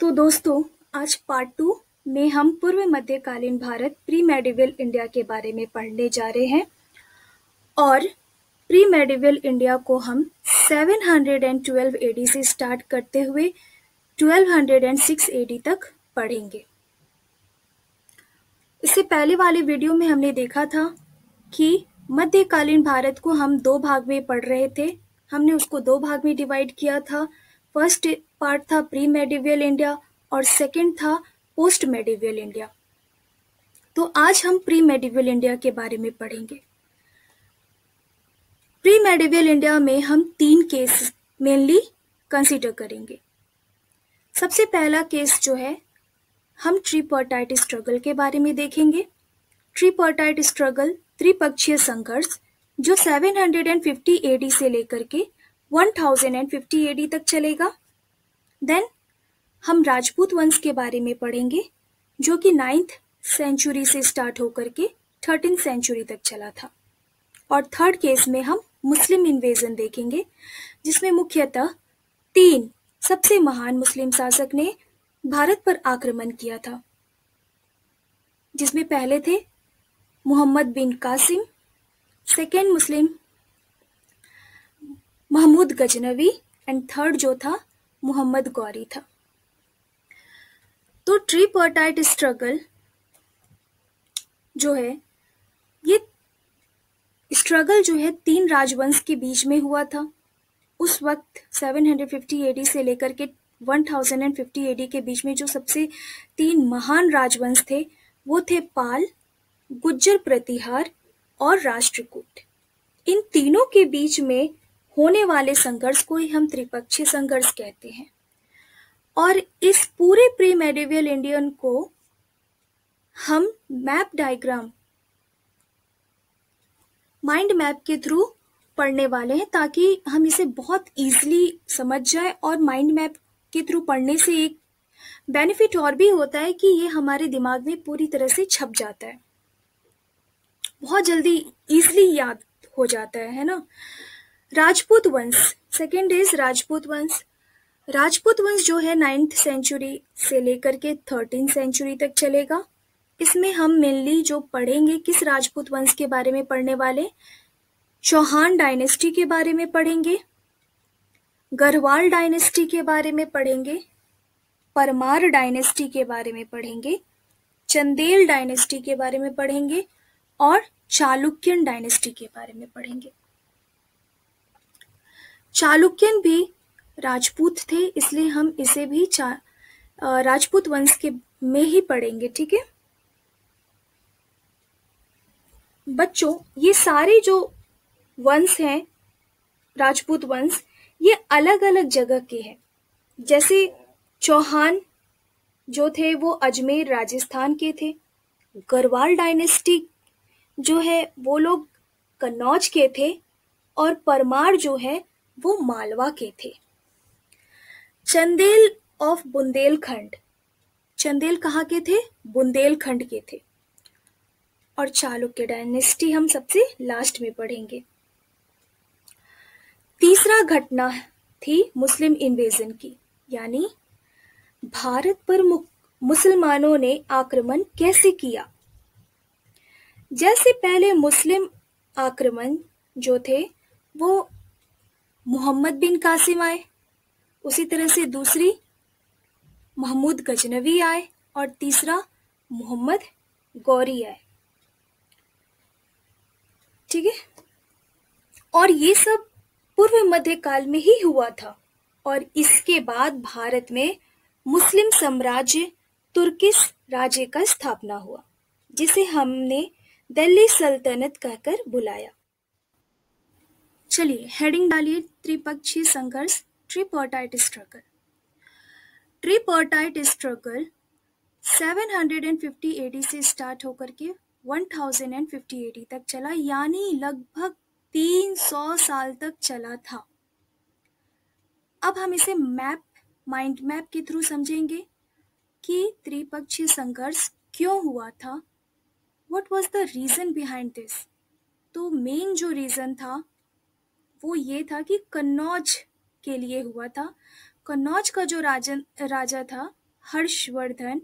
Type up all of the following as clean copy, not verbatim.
तो दोस्तों, आज पार्ट 2 में हम पूर्व मध्यकालीन भारत प्री मेडिवल इंडिया के बारे में पढ़ने जा रहे हैं और प्री मेडिवल इंडिया को हम 712 एडी से स्टार्ट करते हुए 1206 एडी तक पढ़ेंगे। इससे पहले वाले वीडियो में हमने देखा था कि मध्यकालीन भारत को हम 2 भाग में पढ़ रहे थे। हमने उसको 2 भाग में डिवाइड किया था। फर्स्ट पार्ट था प्री मेडिवल इंडिया और सेकंड था पोस्ट मेडिवल इंडिया। तो आज हम प्री मेडिवल इंडिया के बारे में पढ़ेंगे। प्री मेडिवल इंडिया में हम 3 केस मेनली कंसीडर करेंगे। सबसे पहला केस जो है, हम ट्रिपार्टाइट स्ट्रगल के बारे में देखेंगे। ट्रिपार्टाइट स्ट्रगल त्रिपक्षीय संघर्ष जो 750 एडी से लेकर के 1050 एडी तक चलेगा। देन हम राजपूत वंश के बारे में पढ़ेंगे जो कि 9th सेंचुरी से स्टार्ट होकर के 13th सेंचुरी तक चला था। और थर्ड केस में हम मुस्लिम इन्वेजन देखेंगे जिसमें मुख्यतः 3 सबसे महान मुस्लिम शासक ने भारत पर आक्रमण किया था, जिसमें पहले थे Mohammad bin Qasim, second Muslim Mahmud Ghaznavi and third जो था मोहम्मद गौरी था। तो ट्रिपार्टाइट स्ट्रगल जो है, ये स्ट्रगल जो है 3 राजवंश के बीच में हुआ था। उस वक्त 750 एडी से लेकर के 1050 एडी के बीच में जो सबसे 3 महान राजवंश थे वो थे पाल, गुज्जर प्रतिहार और राष्ट्रकूट। इन तीनों के बीच में होने वाले संघर्ष को ही हम त्रिपक्षीय संघर्ष कहते हैं। और इस पूरे प्री मेडिवल इंडियन को हम मैप डायग्राम, माइंड मैप के थ्रू पढ़ने वाले हैं ताकि हम इसे बहुत इजीली समझ जाए। और माइंड मैप के थ्रू पढ़ने से एक बेनिफिट और भी होता है कि ये हमारे दिमाग में पूरी तरह से छप जाता है, बहुत जल्दी इजीली याद हो जाता है ना। राजपूत वंश, सेकेंड इज राजपूत वंश। राजपूत वंश जो है 9th सेंचुरी से लेकर के 13th सेंचुरी तक चलेगा। इसमें हम मेनली जो पढ़ेंगे किस राजपूत वंश के बारे में पढ़ने वाले, चौहान डायनेस्टी के बारे में पढ़ेंगे, गढ़वाल डायनेस्टी के बारे में पढ़ेंगे, परमार डायनेस्टी के बारे में पढ़ेंगे, चंदेल डायनेस्टी के बारे में पढ़ेंगे और चालुक्यन डायनेस्टी के बारे में पढ़ेंगे। चालुक्यन भी राजपूत थे, इसलिए हम इसे भी राजपूत वंश के में ही पढ़ेंगे, ठीक है बच्चों। ये सारे जो वंश हैं राजपूत वंश, ये अलग अलग जगह के हैं। जैसे चौहान जो थे वो अजमेर राजस्थान के थे, गढ़वाल डायनेस्टी जो है वो लोग कन्नौज के थे और परमार जो है वो मालवा के थे। चंदेल ऑफ बुंदेलखंड, चंदेल कहाँ के थे? बुंदेलखंड के थे। और चालुक्य डायनेस्टी हम सबसे लास्ट में पढ़ेंगे। तीसरा घटना थी मुस्लिम इन्वेजन की, यानी भारत पर मुसलमानों ने आक्रमण कैसे किया। जैसे पहले मुस्लिम आक्रमण जो थे वो मोहम्मद बिन कासिम आए, उसी तरह से दूसरी महमूद गजनवी आए और तीसरा मोहम्मद गौरी आए, ठीक है। और ये सब पूर्व मध्यकाल में ही हुआ था। और इसके बाद भारत में मुस्लिम साम्राज्य तुर्किश राज्य का स्थापना हुआ, जिसे हमने दिल्ली सल्तनत कहकर बुलाया। चलिए हेडिंग डालिए, त्रिपक्षीय संघर्ष, ट्रिपार्टाइट स्ट्रगल। ट्रिपार्टाइट स्ट्रगल 750 एडी से स्टार्ट होकर के 1050 एडी तक चला, यानी लगभग 300 साल तक चला था। अब हम इसे माइंड मैप के थ्रू समझेंगे कि त्रिपक्षीय संघर्ष क्यों हुआ था, what was the reason behind this. तो मेन जो रीजन था वो ये था कि कन्नौज के लिए हुआ था। कन्नौज का जो राजा था हर्षवर्धन,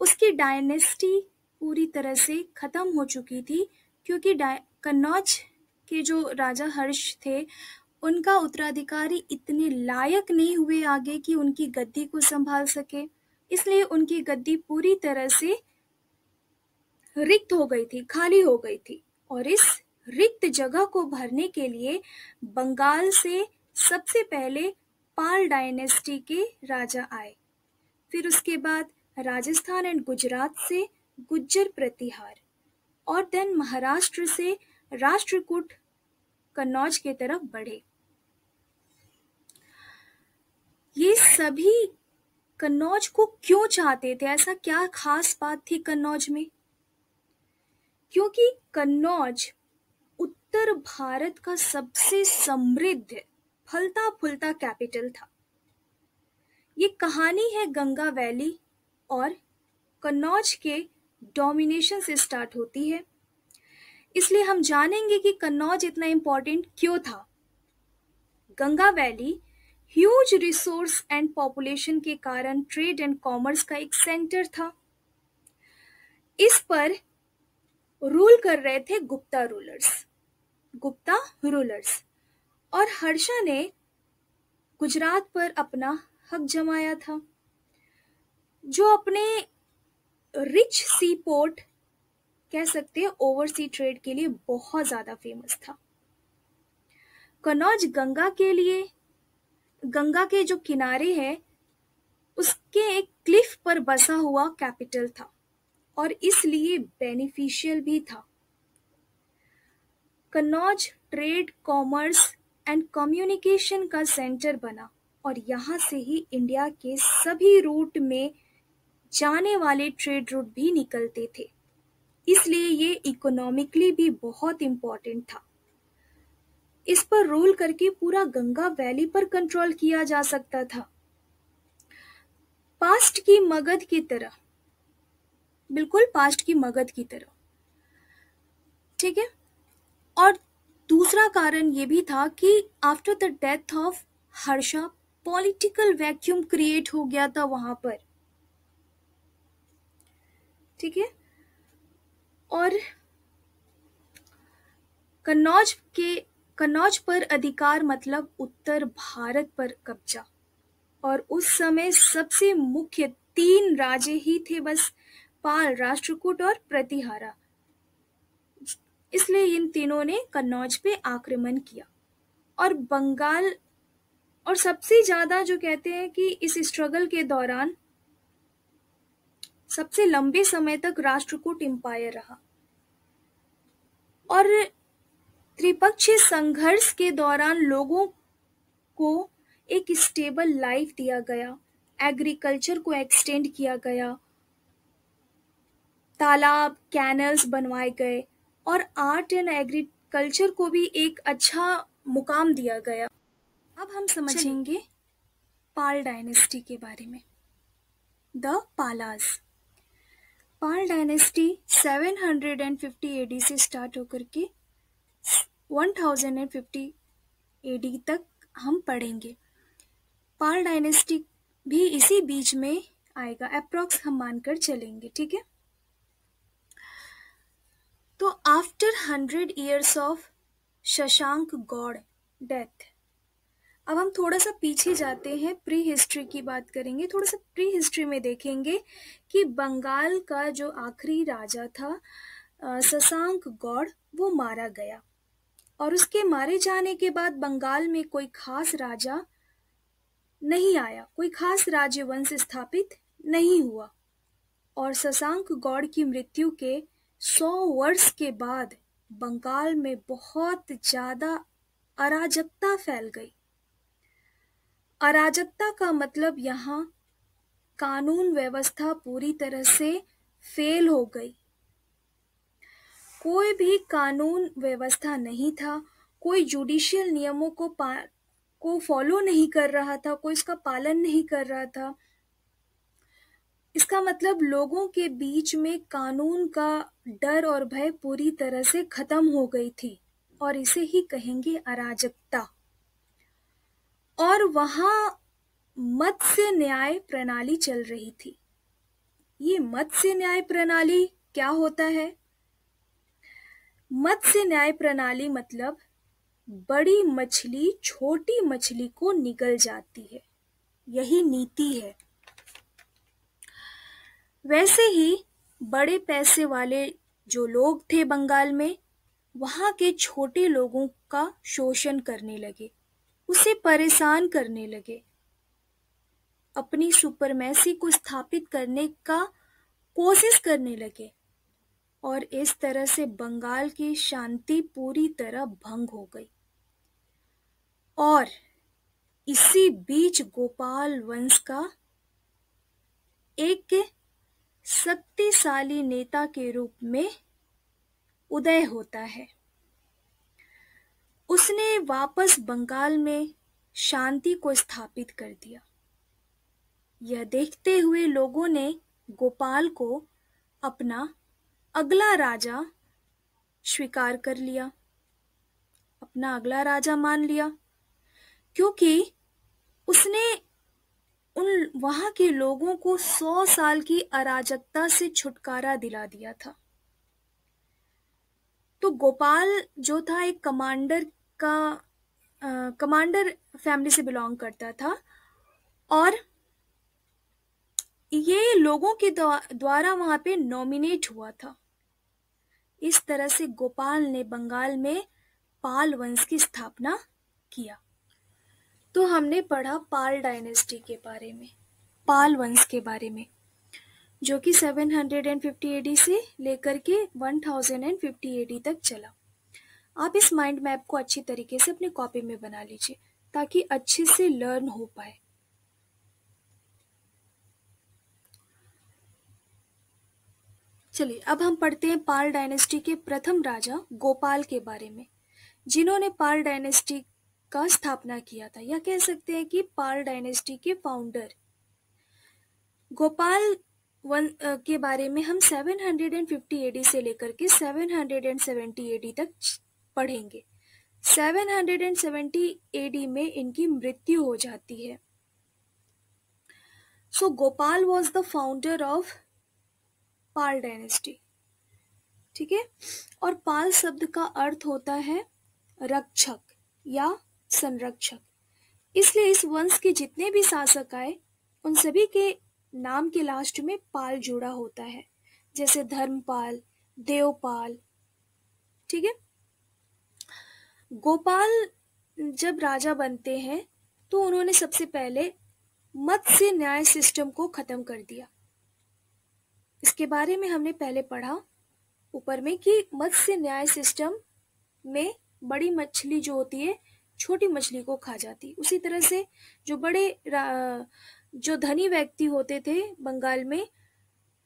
उसकी डायनेस्टी पूरी तरह से खत्म हो चुकी थी, क्योंकि कन्नौज के जो राजा हर्ष थे उनका उत्तराधिकारी इतने लायक नहीं हुए आगे कि उनकी गद्दी को संभाल सके, इसलिए उनकी गद्दी पूरी तरह से रिक्त हो गई थी, खाली हो गई थी। और इस रिक्त जगह को भरने के लिए बंगाल से सबसे पहले पाल डायनेस्टी के राजा आए, फिर उसके बाद राजस्थान एंड गुजरात से गुज्जर प्रतिहार, और देन महाराष्ट्र से राष्ट्रकूट कन्नौज की तरफ बढ़े। ये सभी कन्नौज को क्यों चाहते थे? ऐसा क्या खास बात थी कन्नौज में? क्योंकि कन्नौज उत्तर भारत का सबसे समृद्ध फलता फूलता कैपिटल था। ये कहानी है गंगा वैली और कन्नौज के डोमिनेशन से स्टार्ट होती है, इसलिए हम जानेंगे कि कन्नौज इतना इम्पोर्टेंट क्यों था। Ganga valley huge resource and population के कारण ट्रेड एंड कॉमर्स का एक सेंटर था। इस पर रूल कर रहे थे गुप्ता रूलर्स, और हर्षा ने गुजरात पर अपना हक जमाया था, जो अपने रिच सी पोर्ट कह सकते हैं ओवरसी ट्रेड के लिए बहुत ज्यादा फेमस था। कन्नौज गंगा के जो किनारे है उसके एक क्लिफ पर बसा हुआ कैपिटल था, और इसलिए बेनिफिशियल भी था। Kannauj trade, commerce and communication का सेंटर बना, और यहाँ से ही इंडिया के सभी रूट में जाने वाले ट्रेड रूट भी निकलते थे, इसलिए ये इकोनॉमिकली भी बहुत इम्पोर्टेंट था। इस पर रूल करके पूरा गंगा वैली पर कंट्रोल किया जा सकता था, पास्ट की मगध की तरह, बिल्कुल पास्ट की मगध की तरह। ठीक है। और दूसरा कारण ये भी था कि after the death of Harsha political vacuum create हो गया था वहां पर। ठीक है। और कन्नौज पर अधिकार मतलब उत्तर भारत पर कब्जा, और उस समय सबसे मुख्य 3 राजे ही थे बस, पाल, राष्ट्रकूट और प्रतिहारा। इसलिए इन तीनों ने कन्नौज पे आक्रमण किया, और बंगाल, और सबसे ज्यादा जो कहते हैं कि इस स्ट्रगल के दौरान सबसे लंबे समय तक राष्ट्रकूट एम्पायर रहा, और त्रिपक्षीय संघर्ष के दौरान लोगों को एक स्टेबल लाइफ दिया गया, एग्रीकल्चर को एक्सटेंड किया गया, तालाब, कैनल्स बनवाए गए, और आर्ट एंड एग्रीकल्चर को भी एक अच्छा मुकाम दिया गया। अब हम समझेंगे पाल डायनेस्टी के बारे में। The Palas. Pal dynasty 750 AD से स्टार्ट होकर के 1050 एडी तक हम पढ़ेंगे। पाल डायनेस्टी भी इसी बीच में आएगा, अप्रॉक्स हम मानकर चलेंगे। ठीक है। तो after 100 years of Shashank Gaur death, अब हम थोड़ा सा पीछे जाते हैं, प्री हिस्ट्री की बात करेंगे। थोड़ा सा प्री हिस्ट्री में देखेंगे कि बंगाल का जो आखिरी राजा था शशांक गौड़, वो मारा गया, और उसके मारे जाने के बाद बंगाल में कोई खास राजा नहीं आया, कोई खास राज्यवंश स्थापित नहीं हुआ, और शशांक गौड़ की मृत्यु के 100 वर्ष के बाद बंगाल में बहुत ज्यादा अराजकता फैल गई। अराजकता का मतलब यहाँ कानून व्यवस्था पूरी तरह से फेल हो गई। कोई भी कानून व्यवस्था नहीं था, कोई जुडिशियल नियमों को फॉलो नहीं कर रहा था, कोई इसका पालन नहीं कर रहा था। इसका मतलब लोगों के बीच में कानून का डर और भय पूरी तरह से खत्म हो गई थी, और इसे ही कहेंगे अराजकता। और वहां मत्स्य न्याय प्रणाली चल रही थी। ये मत्स्य न्याय प्रणाली क्या होता है? मत्स्य न्याय प्रणाली मतलब बड़ी मछली छोटी मछली को निगल जाती है, यही नीति है। वैसे ही बड़े पैसे वाले जो लोग थे बंगाल में, वहां के छोटे लोगों का शोषण करने लगे, उसे परेशान करने लगे, अपनी सुपरमेसी को स्थापित करने का कोशिश करने लगे, और इस तरह से बंगाल की शांति पूरी तरह भंग हो गई। और इसी बीच गोपाल वंश का एक शक्तिशाली नेता के रूप में उदय होता है। उसने वापस बंगाल में शांति को स्थापित कर दिया। यह देखते हुए लोगों ने गोपाल को अपना अगला राजा स्वीकार कर लिया, अपना अगला राजा मान लिया, क्योंकि उसने उन वहां के लोगों को 100 साल की अराजकता से छुटकारा दिला दिया था। तो गोपाल जो था एक कमांडर फैमिली से बिलोंग करता था, और ये लोगों के द्वारा वहां पे नॉमिनेट हुआ था। इस तरह से गोपाल ने बंगाल में पाल वंश की स्थापना किया। तो हमने पढ़ा पाल डायनेस्टी के बारे में, पाल वंश के बारे में, जो कि 750 एडी से लेकर के 1050 एडी तक चला। आप इस माइंड मैप को अच्छी तरीके से अपनी कॉपी में बना लीजिए ताकि अच्छे से लर्न हो पाए। चलिए अब हम पढ़ते हैं पाल डायनेस्टी के प्रथम राजा गोपाल के बारे में, जिन्होंने पाल डायनेस्टी का स्थापना किया था, या कह सकते हैं कि पाल डायनेस्टी के फाउंडर। गोपाल के बारे में हम 750 एडी से लेकर के 770 एडी तक पढ़ेंगे। 770 एडी में इनकी मृत्यु हो जाती है। So Gopal was the founder of Pala dynasty, ठीक है। और पाल शब्द का अर्थ होता है रक्षक या संरक्षक, इसलिए इस वंश के जितने भी शासक आए उन सभी के नाम के लास्ट में पाल जुड़ा होता है, जैसे धर्मपाल, देवपाल, ठीक है। गोपाल जब राजा बनते हैं तो उन्होंने सबसे पहले मत्स्य न्याय सिस्टम को खत्म कर दिया। इसके बारे में हमने पहले पढ़ा ऊपर में कि मत्स्य न्याय सिस्टम में बड़ी मछली जो होती है छोटी मछली को खा जाती। उसी तरह से जो धनी व्यक्ति होते थे बंगाल में,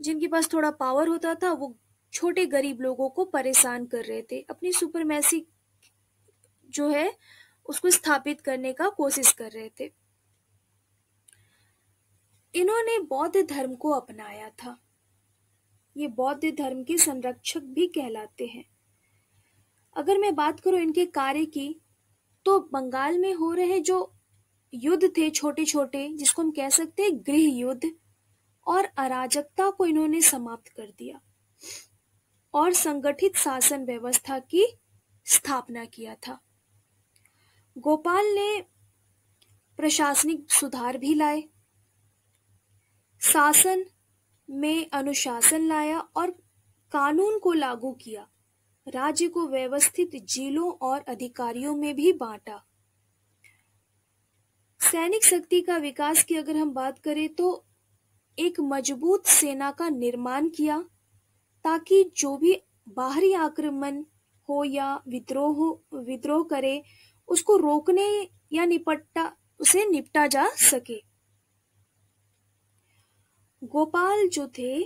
जिनके पास थोड़ा पावर होता था, वो छोटे गरीब लोगों को परेशान कर रहे थे, अपनी सुपरमेसी जो है उसको स्थापित करने का कोशिश कर रहे थे। इन्होंने बौद्ध धर्म को अपनाया था। ये बौद्ध धर्म के संरक्षक भी कहलाते हैं। अगर मैं बात करूं इनके कार्य की, तो बंगाल में हो रहे जो युद्ध थे छोटे छोटे, जिसको हम कह सकते हैं गृह युद्ध, और अराजकता को इन्होंने समाप्त कर दिया और संगठित शासन व्यवस्था की स्थापना किया था। गोपाल ने प्रशासनिक सुधार भी लाए, शासन में अनुशासन लाया और कानून को लागू किया, राज्य को व्यवस्थित जिलों और अधिकारियों में भी बांटा। सैनिक शक्ति का विकास की अगर हम बात करें तो एक मजबूत सेना का निर्माण किया, ताकि जो भी बाहरी आक्रमण हो या विद्रोह करे, उसको रोकने या उसे निपटा जा सके। गोपाल जो थे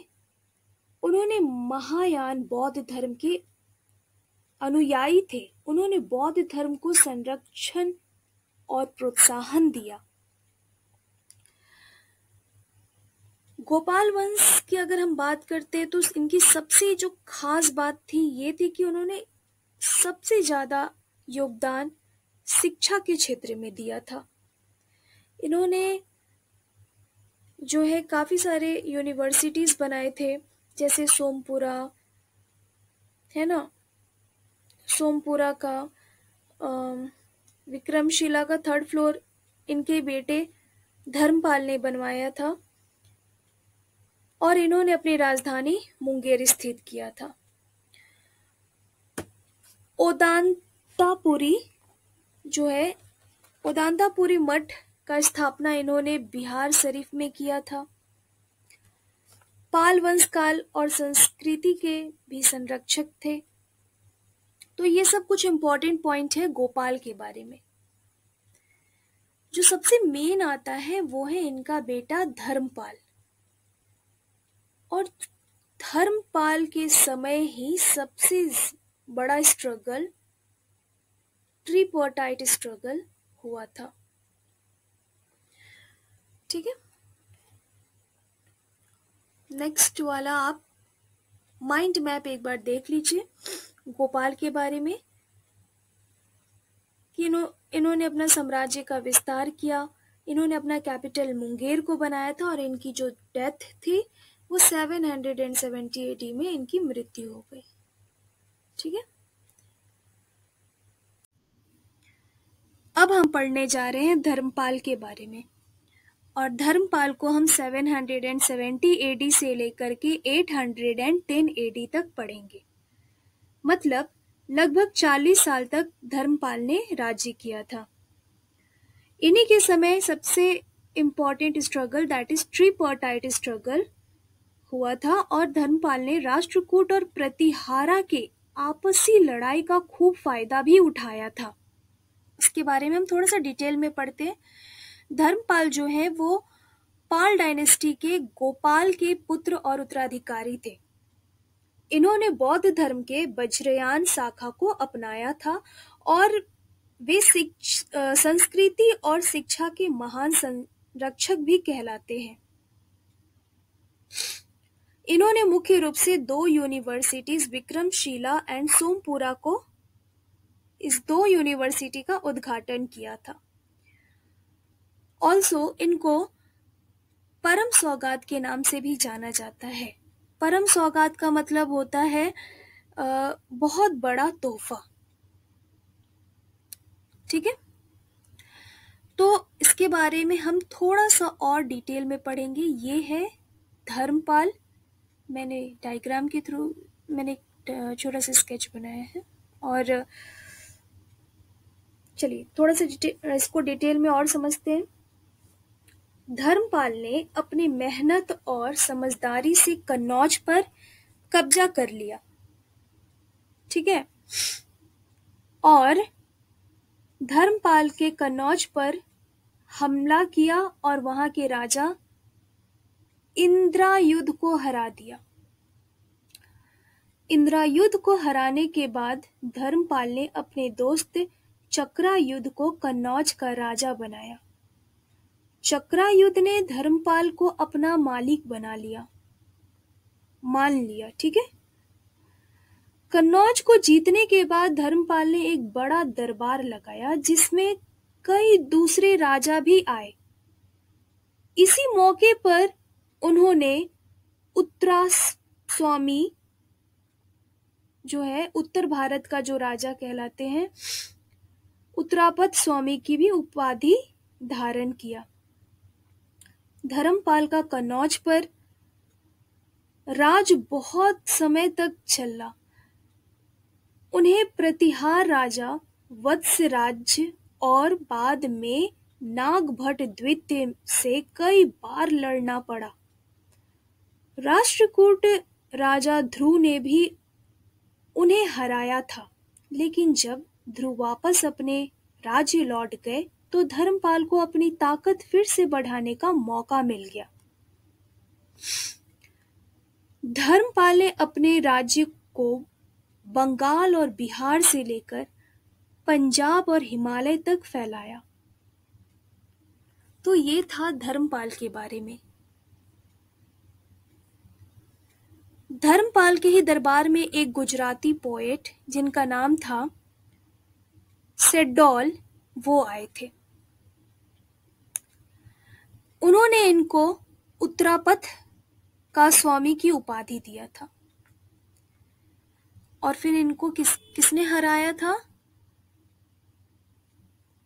उन्होंने महायान बौद्ध धर्म के अनुयायी थे। उन्होंने बौद्ध धर्म को संरक्षण और प्रोत्साहन दिया। गोपाल वंश की अगर हम बात करते हैं तो इनकी सबसे जो खास बात थी ये थी कि उन्होंने सबसे ज्यादा योगदान शिक्षा के क्षेत्र में दिया था। इन्होंने जो है काफ़ी सारे यूनिवर्सिटीज़ बनाए थे, जैसे सोमपुरा, है ना, सोमपुरा का अम, विक्रमशिला का 3rd फ्लोर इनके बेटे धर्मपाल ने बनवाया था और इन्होंने अपनी राजधानी मुंगेर स्थित किया था। ओदांतापुरी जो है, ओदांतापुरी मठ का स्थापना इन्होंने बिहार शरीफ में किया था। पाल वंश काल और संस्कृति के भी संरक्षक थे। तो ये सब कुछ इम्पोर्टेंट पॉइंट है गोपाल के बारे में। जो सबसे मेन आता है वो है इनका बेटा धर्मपाल। और धर्मपाल के समय ही सबसे बड़ा स्ट्रगल, ट्रिपोर्टाइट स्ट्रगल हुआ था। ठीक है, नेक्स्ट वाला आप माइंड मैप एक बार देख लीजिए गोपाल के बारे में कि इन्होंने अपना साम्राज्य का विस्तार किया, इन्होंने अपना कैपिटल मुंगेर को बनाया था और इनकी जो डेथ थी वो 770 AD में इनकी मृत्यु हो गई। ठीक है, अब हम पढ़ने जा रहे हैं धर्मपाल के बारे में। और धर्मपाल को हम 770 AD से लेकर के 810 AD तक पढ़ेंगे। मतलब लगभग 40 साल तक धर्मपाल ने राज्य किया था। इन्हीं के समय सबसे important struggle, that is tripartite struggle हुआ था और धर्मपाल ने राष्ट्रकूट और प्रतिहारा के आपसी लड़ाई का खूब फायदा भी उठाया था। इसके बारे में हम थोड़ा सा डिटेल में पढ़ते हैं। धर्मपाल जो है वो पाल डायनेस्टी के गोपाल के पुत्र और उत्तराधिकारी थे। इन्होंने बौद्ध धर्म के वज्रयान शाखा को अपनाया था और वे संस्कृति और शिक्षा के महान संरक्षक भी कहलाते हैं। इन्होंने मुख्य रूप से 2 यूनिवर्सिटीज विक्रमशिला एंड सोमपुरा को, इस 2 यूनिवर्सिटी का उद्घाटन किया था। ऑल्सो इनको परम सौगात के नाम से भी जाना जाता है। परम सौगात का मतलब होता है बहुत बड़ा तोहफा। ठीक है, तो इसके बारे में हम थोड़ा सा और डिटेल में पढ़ेंगे। ये है धर्मपाल। मैंने डायग्राम के थ्रू मैंने छोटा सा स्केच बनाया है और चलिए थोड़ा सा इसको डिटेल में और समझते हैं। धर्मपाल ने अपनी मेहनत और समझदारी से कन्नौज पर कब्जा कर लिया। ठीक है, और धर्मपाल के कन्नौज पर हमला किया और वहां के राजा इंद्रायुध को हरा दिया। इंद्रायुध को हराने के बाद धर्मपाल ने अपने दोस्त चक्रायुध को कन्नौज का राजा बनाया। चक्रायुध ने धर्मपाल को अपना मालिक मान लिया। ठीक है, कन्नौज को जीतने के बाद धर्मपाल ने एक बड़ा दरबार लगाया जिसमें कई दूसरे राजा भी आए। इसी मौके पर उन्होंने उत्तरास्वामी जो है उत्तर भारत का जो राजा कहलाते हैं, उत्तरापद स्वामी की भी उपाधि धारण किया। धर्मपाल का कन्नौज पर राज बहुत समय तक चला। उन्हें प्रतिहार राजा वत्सराज और बाद में नागभट्ट द्वितीय से कई बार लड़ना पड़ा। राष्ट्रकूट राजा ध्रुव ने भी उन्हें हराया था, लेकिन जब ध्रुव वापस अपने राज्य लौट गए तो धर्मपाल को अपनी ताकत फिर से बढ़ाने का मौका मिल गया। धर्मपाल ने अपने राज्य को बंगाल और बिहार से लेकर पंजाब और हिमालय तक फैलाया। तो ये था धर्मपाल के बारे में। धर्मपाल के ही दरबार में एक गुजराती पोएट जिनका नाम था सेडोल, वो आए थे। उन्होंने इनको उत्तरापथ का स्वामी की उपाधि दिया था। और फिर इनको किसने हराया था?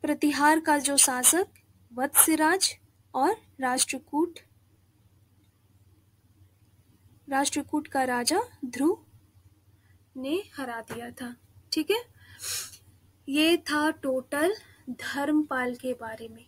प्रतिहार का जो शासक वत्सराज और राष्ट्रकूट का राजा ध्रुव ने हरा दिया था। ठीक है, ये था टोटल धर्मपाल के बारे में।